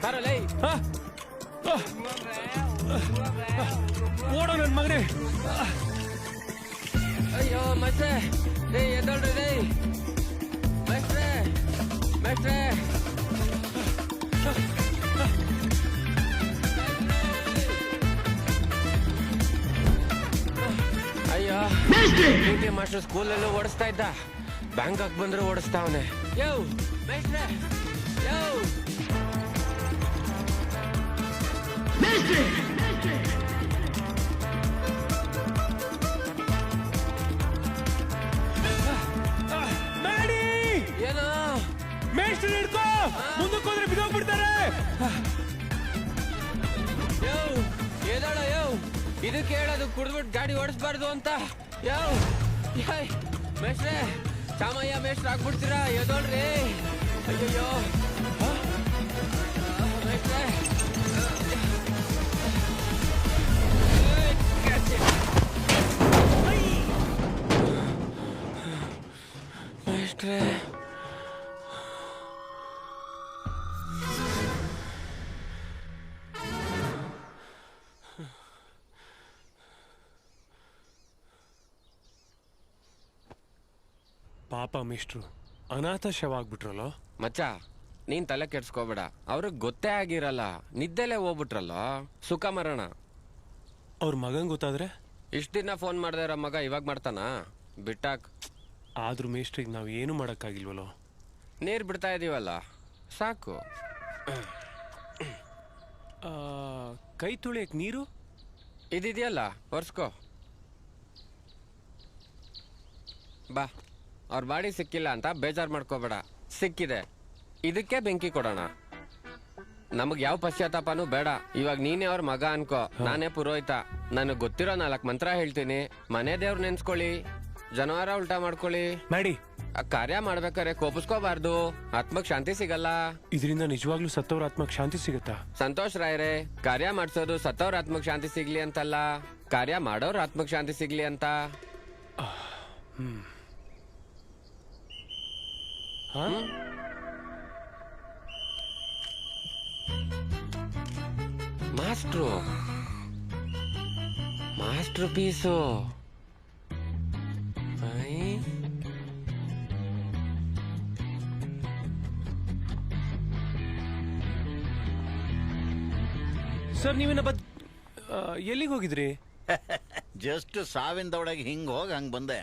ಬರಲೇ ಓಡೋ ನನ್ ಮಗನೇ. ಅಯ್ಯೋ ಮಸ್ಟ್ರೆ ರೇ ಎದ್ದೋಳ್ರಿ ರೇ ಮಸ್ಟ್ರೆ ಮಸ್ಟ್ರೆ ಅಯ್ಯೋ ಪಿಟಿ ಮಾಸ್ಟರ್ ಸ್ಕೂಲಲ್ಲೂ ಓಡಿಸ್ತಾ ಇದ್ದ, ಬ್ಯಾಂಕಾಕ್ ಬಂದ್ರು ಓಡಿಸ್ತಾವನೆ. ಯೋ ಮೇಸ್ಟ್ರೆ ಯೋ ಮ್ಯಾಡಿ ಏನೋ ಮೇಷ್ಟ್ರು ಹಿಡ್ಕೋ, ಮುಂದಕ್ಕೆ ಹೋದ್ರೆ ಬಿದ್ದೋಗ್ಬಿಡ್ತಾರೆ. ಯೋ ಎದಳ ಯೋ, ಇದಕ್ಕೆ ಹೇಳೋದು ಕುಡ್ದ್ಬಿಟ್ಟು ಗಾಡಿ ಓಡಿಸ್ಬಾರ್ದು ಅಂತ. ಯೋ ಯಾಯ್ ಮೇಷ್ಟ್ರೆ, ಚಾಮಯ್ಯ ಮೇಷ್ಟ್ರು ಆಗ್ಬಿಡ್ತೀರಾ, ಎದೋಳ್ರಿ. ಅಯ್ಯಯ್ಯೋ ಮೇಷ್ಟ್ರೆ ಮೇಷ್ಟ್ರೆ ಪಾಪ ಮೇಷ್ಟ್ರು ಅನಾಥ ಶವ ಆಗ್ಬಿಟ್ರಲ್ಲ. ಮಚ್ಚ ನೀನ್ ತಲೆ ಕೆಡ್ಸ್ಕೋಬೇಡ, ಅವ್ರಿಗೆ ಗೊತ್ತೇ ಆಗಿರಲ್ಲ, ನಿದ್ದೆಲೆ ಹೋಗ್ಬಿಟ್ರಲ್ಲ, ಸುಖ ಮರಣ. ಅವ್ರ ಮಗಂಗ್ ಗೊತ್ತಾದ್ರೆ? ಇಷ್ಟ ದಿನ ಫೋನ್ ಮಾಡ್ದೆ ಇರೋ ಮಗ ಇವಾಗ ಮಾಡ್ತಾನ, ಬಿಟ್ಟಾಕ್. ಆದ್ರೂ ಮೇಷ್ಟ್ರಿಗೆ ನಾವ್ ಏನು ಮಾಡಕ್ಕಾಗಿಲ್ವಲ್ಲ. ನೀರ್ ಬಿಡ್ತಾ ಇದೀವಲ್ಲ ಸಾಕು. ಕೈ ತೊಳೆಯಕ್ ನೀರು ಇದಿದೆಯಲ್ಲ ಒರ್ಸ್ಕೋ. ಬಾ, ಅವ್ರ ಬಾಡಿ ಸಿಕ್ಕಿಲ್ಲ ಅಂತ ಬೇಜಾರ್ ಮಾಡ್ಕೋಬೇಡ, ಸಿಕ್ಕಿದೆ, ಇದಕ್ಕೆ ಬೆಂಕಿ ಕೊಡೋಣ. ನಮಗ್ ಯಾವ ಪಶ್ಚಾತ್ತಾಪನೂ ಬೇಡ. ಇವಾಗ ನೀನೇ ಅವ್ರ ಮಗ ಅನ್ಕೋ, ನಾನೇ ಪುರೋಹಿತ. ನನಗ್ ಗೊತ್ತಿರೋ 4 ಮಂತ್ರ ಹೇಳ್ತೀನಿ, ಮನೆ ದೇವ್ರ ನೆನ್ಸ್ಕೊಳ್ಳಿ, ಜನವಾರ ಉಲ್ಟಾ ಮಾಡ್ಕೊಳ್ಳಿ. ಮ್ಯಾಡಿ, ಆ ಕಾರ್ಯ ಮಾಡ್ಬೇಕಾರೆ ಕೋಪಿಸ್ಕೋಬಾರ್ದು, ಆತ್ಮಕ್ ಶಾಂತಿ ಸಿಗಲ್ಲ. ಇದರಿಂದ ನಿಜವಾಗ್ಲೂ ಸತ್ತವ್ರ ಆತ್ಮಕ್ ಶಾಂತಿ ಸಿಗತ್ತಾ? ಸಂತೋಷ್ ರಾಯ್ರೆ, ಕಾರ್ಯ ಮಾಡ್ಸೋದು ಸತ್ತವ್ರ ಆತ್ಮಕ್ ಶಾಂತಿ ಸಿಗ್ಲಿ ಅಂತಲ್ಲ, ಕಾರ್ಯ ಮಾಡೋರ್ ಆತ್ಮಕ್ ಶಾಂತಿ ಸಿಗ್ಲಿ ಅಂತ. Master master piece. ಸರ್ ನೀವೇನ ಎಲ್ಲಿಗೆ ಹೋಗಿದ್ರಿ? ಜಸ್ಟ್ ಸಾವಿನ ದೊಳಗೆ ಹಿಂಗ್ ಹೋಗಿ ಹಂಗ್ ಬಂದೆ.